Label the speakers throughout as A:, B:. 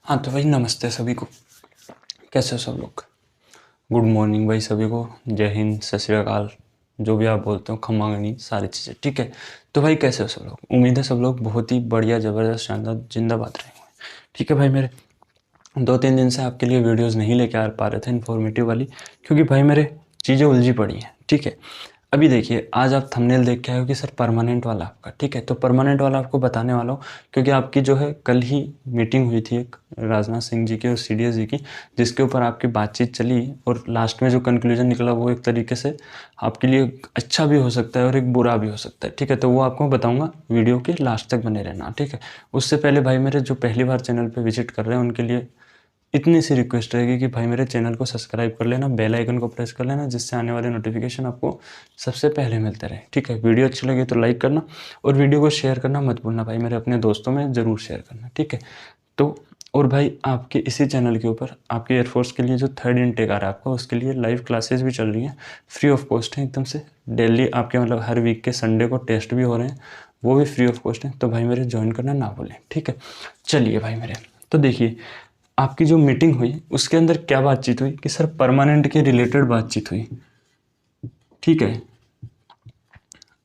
A: हाँ तो भाई नमस्ते सभी को। कैसे हो सब लोग? गुड मॉर्निंग भाई सभी को। जय हिंद, सत श्री अकाल, जो भी आप बोलते हो, खम्मा गनी, सारी चीज़ें ठीक है। तो भाई कैसे हो सब लोग? उम्मीद है सब लोग बहुत ही बढ़िया, ज़बरदस्त, शानदार, जिंदाबाद रहे होंगे। ठीक है भाई, मेरे 2-3 दिन से आपके लिए वीडियोस नहीं लेके आ पा रहे थे इन्फॉर्मेटिव वाली, क्योंकि भाई मेरे चीज़ें उलझी पड़ी हैं। ठीक है, अभी देखिए, आज आप थंबनेल देख के आए हो कि सर परमानेंट वाला आपका। ठीक है, तो परमानेंट वाला आपको बताने वाला हूँ, क्योंकि आपकी जो है कल ही मीटिंग हुई थी एक राजनाथ सिंह जी की और सीडीएस जी की, जिसके ऊपर आपकी बातचीत चली और लास्ट में जो कंक्लूजन निकला वो एक तरीके से आपके लिए अच्छा भी हो सकता है और एक बुरा भी हो सकता है। ठीक है, तो वो आपको बताऊँगा, वीडियो के लास्ट तक बने रहना। ठीक है, उससे पहले भाई मेरे जो पहली बार चैनल पर विजिट कर रहे हैं उनके लिए इतनी सी रिक्वेस्ट रहेगी कि भाई मेरे चैनल को सब्सक्राइब कर लेना, बेल आइकन को प्रेस कर लेना, जिससे आने वाले नोटिफिकेशन आपको सबसे पहले मिलते रहे। ठीक है, वीडियो अच्छी लगे तो लाइक करना और वीडियो को शेयर करना मत भूलना भाई मेरे, अपने दोस्तों में ज़रूर शेयर करना। ठीक है, तो और भाई आपके इसी चैनल के ऊपर आपके एयरफोर्स के लिए जो 3rd इनटेक आ रहा है आपका, उसके लिए लाइव क्लासेस भी चल रही हैं, फ्री ऑफ कॉस्ट हैं एकदम से। डेली आपके मतलब हर वीक के संडे को टेस्ट भी हो रहे हैं, वो भी फ्री ऑफ कॉस्ट हैं। तो भाई मेरे ज्वाइन करना ना भूलें। ठीक है, चलिए भाई मेरे, तो देखिए आपकी जो मीटिंग हुई उसके अंदर क्या बातचीत हुई कि सर परमानेंट के रिलेटेड बातचीत हुई। ठीक है,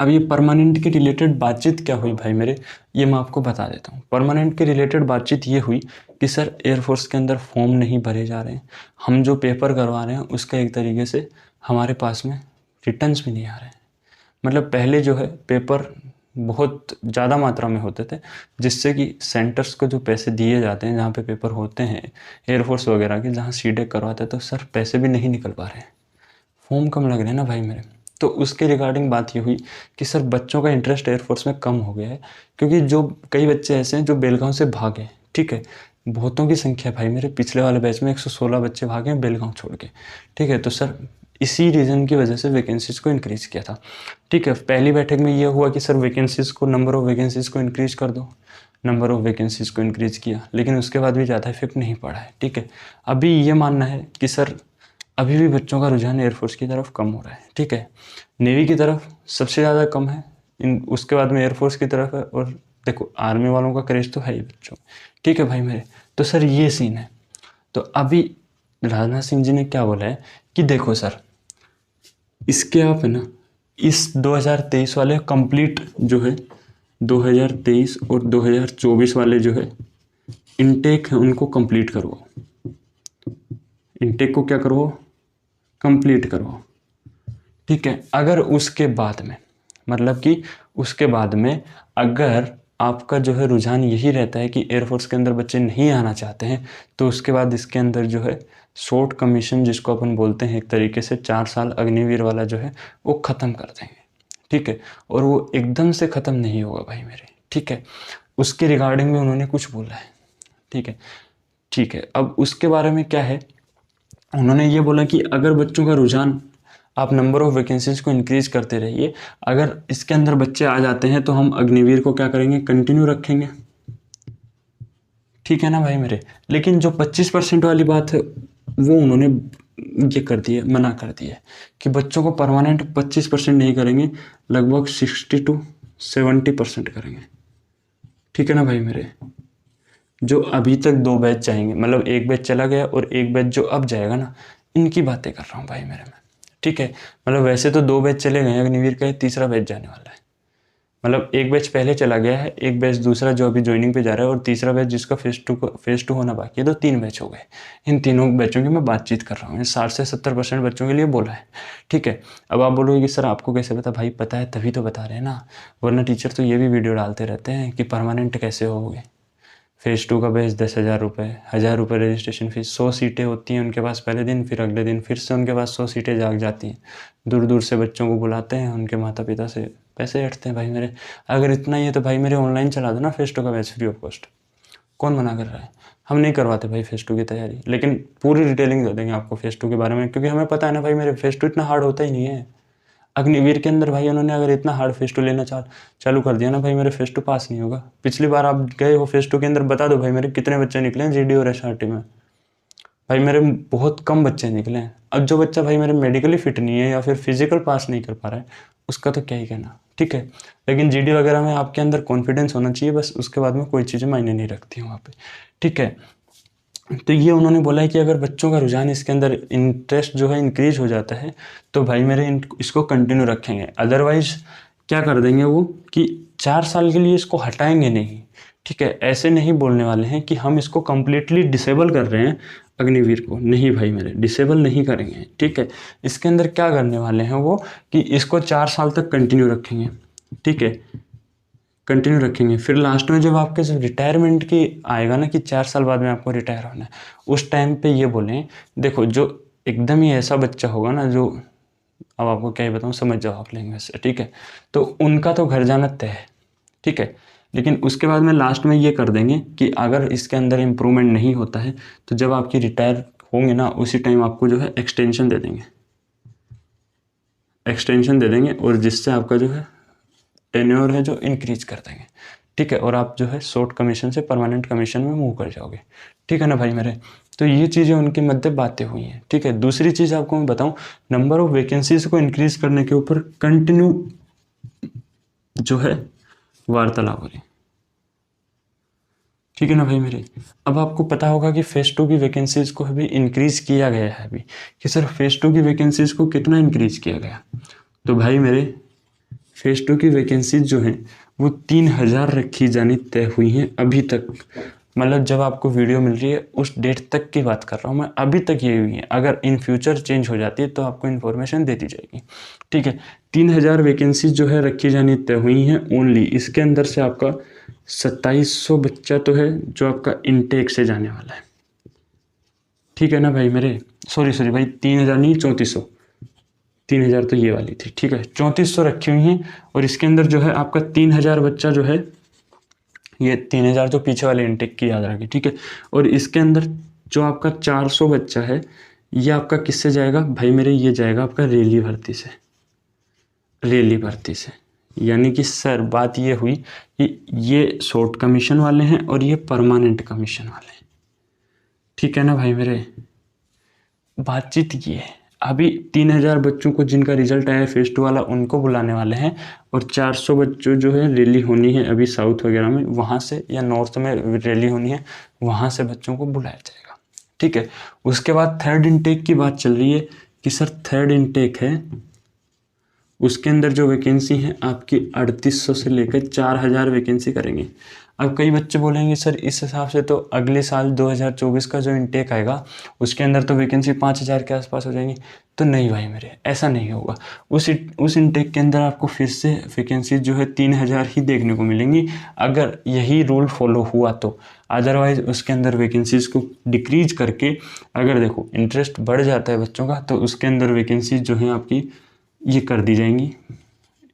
A: अब ये परमानेंट के रिलेटेड बातचीत क्या हुई भाई मेरे, ये मैं आपको बता देता हूँ। परमानेंट के रिलेटेड बातचीत ये हुई कि सर एयरफोर्स के अंदर फॉर्म नहीं भरे जा रहे हैं, हम जो पेपर करवा रहे हैं उसका एक तरीके से हमारे पास में रिटर्न्स भी नहीं आ रहे हैं। मतलब पहले जो है पेपर बहुत ज़्यादा मात्रा में होते थे, जिससे कि सेंटर्स को जो पैसे दिए जाते हैं जहाँ पे पेपर होते हैं एयरफोर्स वगैरह के, जहाँ सीटें करवाते हैं, तो सर पैसे भी नहीं निकल पा रहे हैं, फॉर्म कम लग रहे हैं ना भाई मेरे। तो उसके रिगार्डिंग बात ये हुई कि सर बच्चों का इंटरेस्ट एयरफोर्स में कम हो गया है, क्योंकि जो कई बच्चे ऐसे हैं जो बेलगांव से भागे। ठीक है, बहुतों की संख्या भाई मेरे, पिछले वाले बैच में 116 बच्चे भागे हैं बेलगांव छोड़ के। ठीक है, तो सर इसी रीज़न की वजह से वैकेंसीज़ को इंक्रीज़ किया था। ठीक है, पहली बैठक में ये हुआ कि सर वैकेंसीज़ को, नंबर ऑफ़ वैकेंसीज़ को इंक्रीज़ कर दो, नंबर ऑफ़ वैकेंसीज़ को इंक्रीज़ किया, लेकिन उसके बाद भी ज़्यादा इफेक्ट नहीं पड़ा है। ठीक है, अभी ये मानना है कि सर अभी भी बच्चों का रुझान एयरफोर्स की तरफ कम हो रहा है। ठीक है, नेवी की तरफ सबसे ज़्यादा कम है, उसके बाद में एयरफोर्स की तरफ है, और देखो आर्मी वालों का क्रेज तो है ही बच्चों। ठीक है भाई मेरे, तो सर ये सीन है। तो अभी राजनाथ सिंह जी ने क्या बोला है कि देखो सर, इसके आप है ना, इस 2023 वाले कंप्लीट जो है 2023 और 2024 वाले जो है इनटेक है उनको कंप्लीट करो, इनटेक को क्या करो, कंप्लीट करो। ठीक है, अगर उसके बाद में, मतलब कि उसके बाद में अगर आपका जो है रुझान यही रहता है कि एयरफोर्स के अंदर बच्चे नहीं आना चाहते हैं, तो उसके बाद इसके अंदर जो है शॉर्ट कमीशन, जिसको अपन बोलते हैं एक तरीके से 4 साल अग्निवीर वाला जो है, वो ख़त्म कर देंगे। ठीक है, और वो एकदम से ख़त्म नहीं होगा भाई मेरे। ठीक है, उसके रिगार्डिंग में उन्होंने कुछ बोला है। ठीक है, ठीक है, अब उसके बारे में क्या है, उन्होंने ये बोला कि अगर बच्चों का रुझान, आप नंबर ऑफ़ वैकेंसीज़ को इंक्रीज़ करते रहिए, अगर इसके अंदर बच्चे आ जाते हैं तो हम अग्निवीर को क्या करेंगे, कंटिन्यू रखेंगे। ठीक है ना भाई मेरे, लेकिन जो 25% वाली बात है वो उन्होंने ये कर दी है, मना कर दी है कि बच्चों को परमानेंट 25% नहीं करेंगे, लगभग 60-70% करेंगे। ठीक है ना भाई मेरे, जो अभी तक 2 बैच जाएंगे, मतलब एक बैच चला गया और एक बैच जो अब जाएगा ना, इनकी बातें कर रहा हूँ भाई मेरे मैं। ठीक है, मतलब वैसे तो 2 बैच चले गए अग्निवीर का, तीसरा बैच जाने वाला है। मतलब एक बैच पहले चला गया है, एक बैच दूसरा जो अभी ज्वाइनिंग पे जा रहा है, और तीसरा बैच जिसका फेज 2 होना बाकी है, तो 3 बैच हो गए। इन तीनों बैचों की मैं बातचीत कर रहा हूँ, 60 से 70% बच्चों के लिए बोला है। ठीक है, अब आप बोलोगे कि सर आपको कैसे पता? भाई पता है तभी तो बता रहे हैं ना, वरना टीचर तो ये भी वीडियो डालते रहते हैं कि परमानेंट कैसे होगे। फेज़ 2 का बैच 10,000 रुपये, 1,000 रुपये रजिस्ट्रेशन फ़ीस, 100 सीटें होती हैं उनके पास पहले दिन, फिर अगले दिन फिर से उनके पास 100 सीटें जाग जाती हैं। दूर दूर से बच्चों को बुलाते हैं, उनके माता पिता से पैसे हटते हैं भाई मेरे। अगर इतना ही है तो भाई मेरे ऑनलाइन चला दो ना फेज़ 2 का बैच फ्री ऑफ कॉस्ट, कौन मना कर रहा है? हम नहीं करवाते भाई फेज़ 2 की तैयारी, लेकिन पूरी डिटेलिंग दे देंगे आपको फेज़ 2 के बारे में, क्योंकि हमें पता है ना भाई मेरे, फेज़ 2 इतना हार्ड होता ही नहीं है। अग्निवीर के अंदर भाई उन्होंने अगर इतना हार्ड फेज़ 2 लेना चालू कर दिया ना भाई मेरे, फेज़ 2 पास नहीं होगा। पिछली बार आप गए हो फेज़ 2 के अंदर, बता दो भाई मेरे कितने बच्चे निकले हैं जीडी और एसआरटी में? भाई मेरे बहुत कम बच्चे निकले हैं। अब जो बच्चा भाई मेरे मेडिकली फिट नहीं है या फिर फिजिकल पास नहीं कर पा रहा है, उसका तो क्या ही कहना। ठीक है, लेकिन जीडी वगैरह में आपके अंदर कॉन्फिडेंस होना चाहिए बस, उसके बाद में कोई चीज़ें मायने नहीं रखती हैं वहाँ पे। ठीक है, तो ये उन्होंने बोला है कि अगर बच्चों का रुझान इसके अंदर इंटरेस्ट जो है इंक्रीज हो जाता है तो भाई मेरे इसको कंटिन्यू रखेंगे, अदरवाइज क्या कर देंगे वो कि 4 साल के लिए इसको हटाएंगे नहीं। ठीक है, ऐसे नहीं बोलने वाले हैं कि हम इसको कंप्लीटली डिसेबल कर रहे हैं अग्निवीर को, नहीं भाई मेरे, डिसेबल नहीं करेंगे। ठीक है, इसके अंदर क्या करने वाले हैं वो कि इसको 4 साल तक कंटिन्यू रखेंगे। ठीक है, कंटिन्यू रखेंगे। फिर लास्ट में जब आपके जब रिटायरमेंट की आएगा ना कि 4 साल बाद में आपको रिटायर होना है, उस टाइम पे ये बोलें, देखो जो एकदम ही ऐसा बच्चा होगा ना जो, अब आपको क्या ही बताऊँ, समझ जाओ आप लैंग्वेज से। ठीक है, तो उनका तो घर जाना तय है। ठीक है, लेकिन उसके बाद में लास्ट में ये कर देंगे कि अगर इसके अंदर इम्प्रूवमेंट नहीं होता है तो जब आपकी रिटायर होंगे ना उसी टाइम आपको जो है एक्सटेंशन दे देंगे, एक्सटेंशन दे देंगे, और जिससे आपका जो है टेन्योर है जो इंक्रीज कर देंगे। ठीक है, और आप जो है शॉर्ट कमीशन से परमानेंट कमीशन में मूव कर जाओगे। ठीक है ना भाई मेरे, तो ये चीज़ें उनके मध्य बातें हुई हैं। ठीक है, दूसरी चीज़ आपको मैं बताऊं, नंबर ऑफ वैकेंसीज को इंक्रीज करने के ऊपर कंटिन्यू जो है वार्तालाप हो रही। ठीक है ना भाई मेरे, अब आपको पता होगा कि फेज 2 की वैकेंसीज को अभी इंक्रीज किया गया है अभी, कि सर फेज 2 की वैकेंसीज को कितना इंक्रीज किया गया। तो भाई मेरे फेज 2 की वैकेंसीज जो हैं वो 3000 रखी जानी तय हुई हैं अभी तक। मतलब जब आपको वीडियो मिल रही है उस डेट तक की बात कर रहा हूँ मैं, अभी तक ये हुई है। अगर इन फ्यूचर चेंज हो जाती है तो आपको इन्फॉर्मेशन दे दी जाएगी। ठीक है, 3000 वैकेंसीज जो है रखी जानी तय हुई हैं ओनली। इसके अंदर से आपका 2700 बच्चा तो है जो आपका इनटेक से जाने वाला है। ठीक है ना भाई मेरे, सॉरी भाई 3000 नहीं, 3400, 3000 तो ये वाली थी। ठीक है, 3400 रखी हुई हैं, और इसके अंदर जो है आपका 3000 बच्चा जो है, ये 3000 तो पीछे वाले इंटेक की याद रखिए। ठीक है, और इसके अंदर जो आपका 400 बच्चा है ये आपका किससे जाएगा भाई मेरे, ये जाएगा आपका रेली भर्ती से, रेली भर्ती से। यानी कि सर बात ये हुई कि ये शॉर्ट कमीशन वाले हैं और ये परमानेंट कमीशन वाले हैं। ठीक है ना भाई मेरे, बातचीत ये है। अभी 3000 बच्चों को जिनका रिजल्ट आया फेज 2 वाला उनको बुलाने वाले हैं, और 400 बच्चों जो है रैली होनी है अभी साउथ वगैरह में, वहाँ से या नॉर्थ में रैली होनी है, वहाँ से बच्चों को बुलाया जाएगा। ठीक है, उसके बाद थर्ड इनटेक की बात चल रही है कि सर थर्ड इनटेक है, उसके अंदर जो वैकेंसी है आपकी 3800 से लेकर 4000 वैकेंसी करेंगे। अब कई बच्चे बोलेंगे सर इस हिसाब से तो अगले साल 2024 का जो इनटेक आएगा उसके अंदर तो वैकेंसी 5000 के आसपास हो जाएंगी। तो नहीं भाई मेरे, ऐसा नहीं होगा। उस इनटेक के अंदर आपको फिर से वैकेंसी जो है 3000 ही देखने को मिलेंगी, अगर यही रूल फॉलो हुआ तो। अदरवाइज उसके अंदर वैकेंसीज को डिक्रीज करके, अगर देखो इंटरेस्ट बढ़ जाता है बच्चों का तो उसके अंदर वैकेंसीज जो है आपकी ये कर दी जाएंगी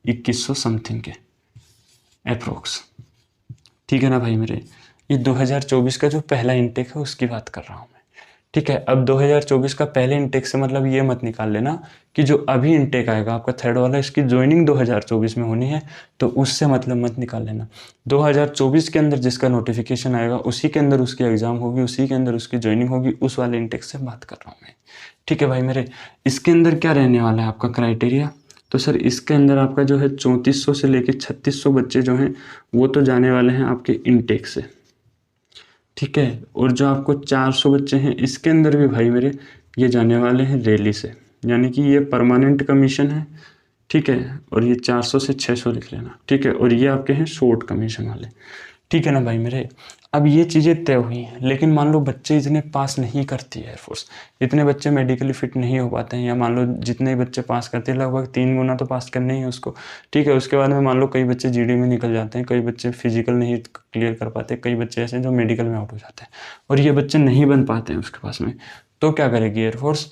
A: 2100 समथिंग के अप्रोक्स। ठीक है ना भाई मेरे, ये 2024 का जो पहला इंटेक है उसकी बात कर रहा हूँ मैं। ठीक है, अब 2024 का पहले इंटेक से मतलब ये मत निकाल लेना कि जो अभी इंटेक आएगा आपका थर्ड वाला इसकी ज्वाइनिंग 2024 में होनी है, तो उससे मतलब मत निकाल लेना। 2024 के अंदर जिसका नोटिफिकेशन आएगा उसी के अंदर उसकी एग्ज़ाम होगी, उसी के अंदर उसकी ज्वाइनिंग होगी, उस वाले इंटेक से बात कर रहा हूँ मैं। ठीक है भाई मेरे, इसके अंदर क्या रहने वाला है आपका क्राइटेरिया, तो सर इसके अंदर आपका जो है 3400 से लेकर 3600 बच्चे जो हैं वो तो जाने वाले हैं आपके इनटेक से। ठीक है, और जो आपको 400 बच्चे हैं इसके अंदर भी भाई मेरे ये जाने वाले हैं रैली से, यानी कि ये परमानेंट कमीशन है। ठीक है, और ये 400 से 600 लिख लेना। ठीक है, और ये आपके हैं शॉर्ट कमीशन वाले। ठीक है ना भाई मेरे, अब ये चीज़ें तय हुई हैं, लेकिन मान लो बच्चे इतने पास नहीं करती है एयरफोर्स, इतने बच्चे मेडिकली फिट नहीं हो पाते हैं, या मान लो जितने बच्चे पास करते हैं लगभग 3 गुना तो पास करने ही है उसको। ठीक है, उसके बाद में मान लो कई बच्चे जीडी में निकल जाते हैं, कई बच्चे फिजिकल नहीं क्लियर कर पाते, कई बच्चे ऐसे जो मेडिकल में आउट हो जाते हैं, और ये बच्चे नहीं बन पाते हैं उसके पास में, तो क्या करेगी एयरफोर्स,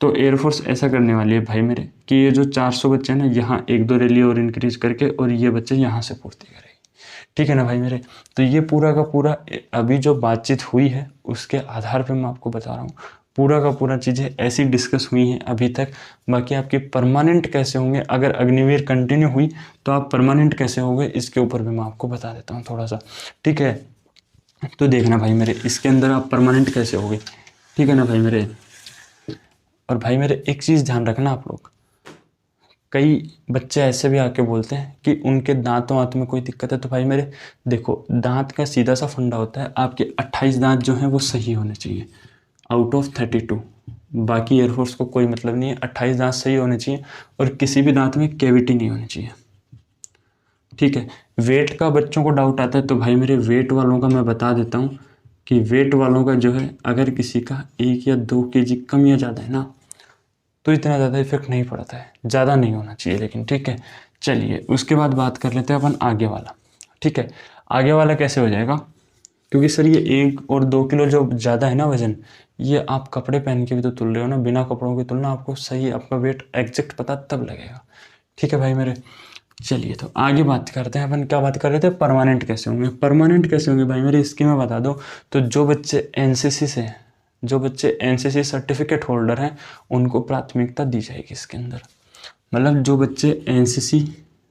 A: तो एयरफोर्स ऐसा करने वाली है भाई मेरे कि ये जो 400 बच्चे हैं ना यहाँ 1-2 रैली और इंक्रीज करके, और ये बच्चे यहाँ से पूर्ति करेगी। ठीक है ना भाई मेरे, तो ये पूरा का पूरा अभी जो बातचीत हुई है उसके आधार पे मैं आपको बता रहा हूँ, पूरा का पूरा चीज़ें ऐसी डिस्कस हुई हैं अभी तक। बाकी आपके परमानेंट कैसे होंगे, अगर अग्निवीर कंटिन्यू हुई तो आप परमानेंट कैसे होंगे इसके ऊपर भी मैं आपको बता देता हूँ थोड़ा सा। ठीक है, तो देखना भाई मेरे इसके अंदर आप परमानेंट कैसे होगे। ठीक है ना भाई मेरे, और भाई मेरे एक चीज़ ध्यान रखना आप लोग, कई बच्चे ऐसे भी आके बोलते हैं कि उनके दांतों वाँत में कोई दिक्कत है। तो भाई मेरे देखो, दांत का सीधा सा फंडा होता है, आपके 28 दांत जो हैं वो सही होने चाहिए आउट ऑफ 32। बाकी एयरफोर्स को कोई मतलब नहीं है, 28 दांत सही होने चाहिए और किसी भी दांत में कैविटी नहीं होनी चाहिए। ठीक है। वेट का बच्चों को डाउट आता है, तो भाई मेरे वेट वालों का मैं बता देता हूँ कि वेट वालों का जो है, अगर किसी का 1 या 2 kg कम या ज़्यादा है ना, तो इतना ज़्यादा इफेक्ट नहीं पड़ता है, ज़्यादा नहीं होना चाहिए लेकिन। ठीक है, चलिए उसके बाद बात कर लेते हैं अपन आगे वाला। ठीक है, आगे वाला कैसे हो जाएगा, क्योंकि सर ये 1 और 2 किलो जो ज़्यादा है ना वजन, ये आप कपड़े पहन के भी तो तुल रहे हो ना, बिना कपड़ों की तुलना आपको सही आपका वेट एग्जैक्ट पता तब लगेगा। ठीक है भाई मेरे, चलिए तो आगे बात करते हैं। अपन क्या बात कर रहे थे, परमानेंट कैसे होंगे। परमानेंट कैसे होंगे भाई मेरे, इसकी मैं बता दूं, तो जो बच्चे एनसीसी से हैं, जो बच्चे एनसीसी सर्टिफिकेट होल्डर हैं, उनको प्राथमिकता दी जाएगी इसके अंदर। मतलब जो बच्चे एनसीसी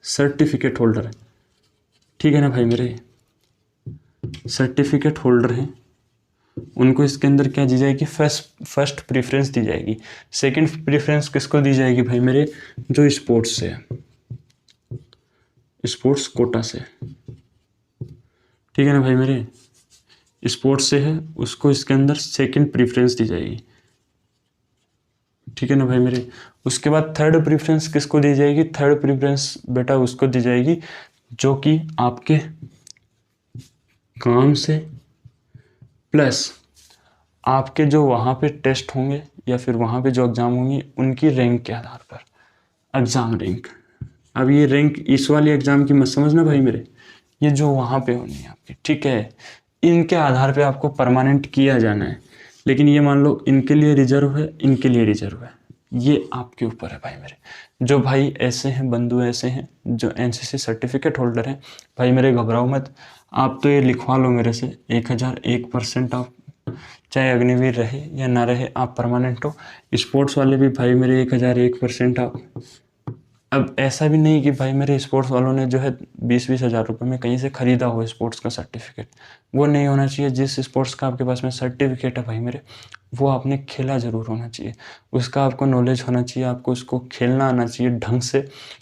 A: सर्टिफिकेट होल्डर हैं, ठीक है ना भाई मेरे, सर्टिफिकेट होल्डर हैं, उनको इसके अंदर क्या दी जाएगी, फर्स्ट प्रेफरेंस दी जाएगी। सेकंड प्रेफरेंस किसको दी जाएगी भाई मेरे, जो स्पोर्ट्स से है, स्पोर्ट्स कोटा से। ठीक है ना भाई मेरे, स्पोर्ट्स से है, उसको इसके अंदर सेकंड प्रेफरेंस दी जाएगी। ठीक है ना भाई मेरे, उसके बाद थर्ड प्रेफरेंस किसको दी जाएगी, थर्ड प्रेफरेंस बेटा उसको दी जाएगी जो कि आपके काम से प्लस आपके जो वहाँ पे टेस्ट होंगे या फिर वहाँ पे जो एग्ज़ाम होंगी उनकी रैंक के आधार पर, एग्ज़ाम रैंक। अब ये रैंक इस वाली एग्ज़ाम की मत समझना भाई मेरे, ये जो वहाँ पे होनी है आपकी। ठीक है, इनके आधार पे आपको परमानेंट किया जाना है। लेकिन ये मान लो इनके लिए रिजर्व है, इनके लिए रिजर्व है, ये आपके ऊपर है भाई मेरे। जो भाई ऐसे हैं, बंधु ऐसे हैं जो एनसीसी सर्टिफिकेट होल्डर हैं, भाई मेरे घबराओ मत, आप तो ये लिखवा लो मेरे से, 1001% आप चाहे अग्निवीर रहे या ना रहे, आप परमानेंट हो। स्पोर्ट्स वाले भी भाई मेरे 1001% आप। अब ऐसा भी नहीं कि भाई मेरे स्पोर्ट्स वालों ने जो है 20-20 हज़ार रुपये में कहीं से ख़रीदा हो स्पोर्ट्स का सर्टिफिकेट, वो नहीं होना चाहिए। जिस स्पोर्ट्स का आपके पास में सर्टिफिकेट है भाई मेरे, वो आपने खेला ज़रूर होना चाहिए, उसका आपको नॉलेज होना चाहिए, आपको उसको खेलना आना चाहिए ढंग से,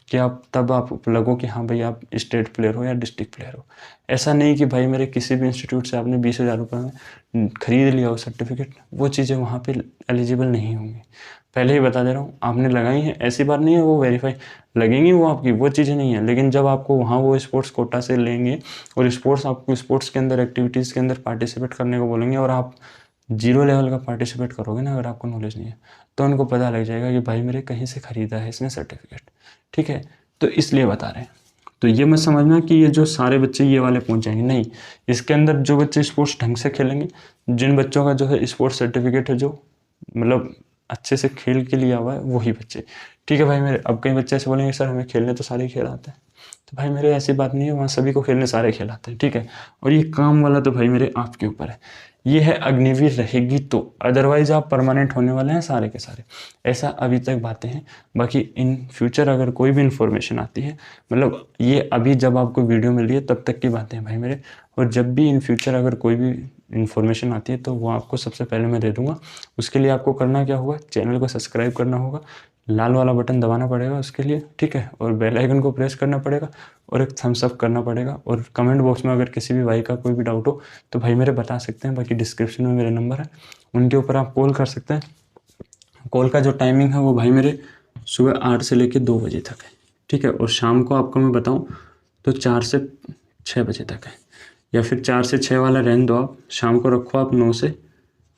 A: कि आप तब आप लगो कि हाँ भाई आप स्टेट प्लेयर हो या डिस्ट्रिक्ट प्लेयर हो। ऐसा नहीं कि भाई मेरे किसी भी इंस्टीट्यूट से आपने 20,000 रुपये में ख़रीद लिया हो सर्टिफिकेट, वो चीज़ें वहाँ पर एलिजिबल नहीं होंगी। पहले ही बता दे रहा हूँ, आपने लगाई हैं ऐसी बात नहीं है वो वेरीफाई लगेंगी, वो आपकी वो चीज़ें नहीं है। लेकिन जब आपको वहाँ वो स्पोर्ट्स कोटा से लेंगे और स्पोर्ट्स आपको स्पोर्ट्स के अंदर एक्टिविटीज़ के अंदर पार्टिसिपेट करने को बोलेंगे और आप 0 लेवल का पार्टिसिपेट करोगे ना, अगर आपको नॉलेज नहीं है, तो उनको पता लग जाएगा कि भाई मेरे कहीं से ख़रीदा है इसने सर्टिफिकेट। ठीक है, तो इसलिए बता रहे हैं। तो ये मत समझना कि ये जो सारे बच्चे ये वाले पहुंच जाएंगे, नहीं। इसके अंदर जो बच्चे स्पोर्ट्स ढंग से खेलेंगे, जिन बच्चों का जो है स्पोर्ट्स सर्टिफिकेट है, जो मतलब अच्छे से खेल के लिया हुआ है, वही बच्चे। ठीक है भाई मेरे, अब कई बच्चे ऐसे बोलेंगे सर हमें खेलने तो सारे खेल आते हैं, तो भाई मेरे ऐसी बात नहीं है, वहाँ सभी को खेलने सारे खेल आते हैं। ठीक है, और ये काम वाला तो भाई मेरे आपके ऊपर है, ये है अग्निवीर रहेगी तो, अदरवाइज आप परमानेंट होने वाले हैं सारे के सारे। ऐसा अभी तक बातें हैं, बाकी इन फ्यूचर अगर कोई भी इन्फॉर्मेशन आती है, मतलब ये अभी जब आपको वीडियो मिल रही है तब तक की बातें हैं भाई मेरे, और जब भी इन फ्यूचर अगर कोई भी इन्फॉर्मेशन आती है तो वो आपको सबसे पहले मैं दे दूंगा। उसके लिए आपको करना क्या होगा, चैनल को सब्सक्राइब करना होगा, लाल वाला बटन दबाना पड़ेगा उसके लिए। ठीक है, और बेल आइकन को प्रेस करना पड़ेगा और एक थम्स अप करना पड़ेगा। और कमेंट बॉक्स में अगर किसी भी भाई का कोई भी डाउट हो तो भाई मेरे बता सकते हैं, बाकी डिस्क्रिप्शन में मेरे नंबर है, उनके ऊपर आप कॉल कर सकते हैं। कॉल का जो टाइमिंग है वो भाई मेरे सुबह 8 से लेकर 2 बजे तक है। ठीक है, और शाम को आपको मैं बताऊँ तो 4 से 6 बजे तक है, या फिर 4 से 6 वाला रहने दो आप, शाम को रखो आप 9 से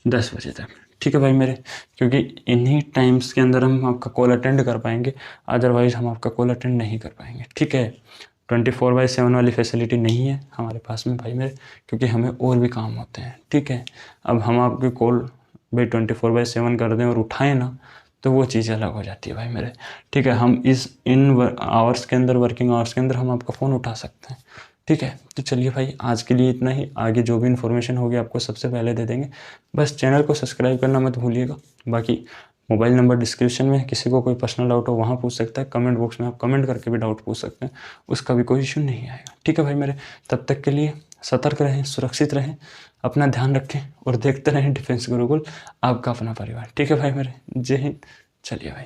A: 10 बजे तक। ठीक है भाई मेरे, क्योंकि इन्हीं टाइम्स के अंदर हम आपका कॉल अटेंड कर पाएंगे, अदरवाइज हम आपका कॉल अटेंड नहीं कर पाएंगे। ठीक है, 24/7 वाली फैसिलिटी नहीं है हमारे पास में भाई मेरे, क्योंकि हमें और भी काम होते हैं। ठीक है, अब हम आपकी कॉल भाई 24/7 कर दें और उठाएं ना, तो वो चीज़ अलग हो जाती है भाई मेरे। ठीक है, हम इन आवर्स के अंदर, वर्किंग आवर्स के अंदर हम आपका फ़ोन उठा सकते हैं। ठीक है, तो चलिए भाई आज के लिए इतना ही, आगे जो भी इन्फॉर्मेशन होगी आपको सबसे पहले दे देंगे। बस चैनल को सब्सक्राइब करना मत भूलिएगा। बाकी मोबाइल नंबर डिस्क्रिप्शन में, किसी को कोई पर्सनल डाउट हो वहाँ पूछ सकता है, कमेंट बॉक्स में आप कमेंट करके भी डाउट पूछ सकते हैं, उसका भी कोई इशू नहीं आएगा। ठीक है भाई मेरे, तब तक के लिए सतर्क रहें, सुरक्षित रहें, अपना ध्यान रखें और देखते रहें डिफेंस गुरुकुल, आपका अपना परिवार। ठीक है भाई मेरे, जय हिंद। चलिए भाई।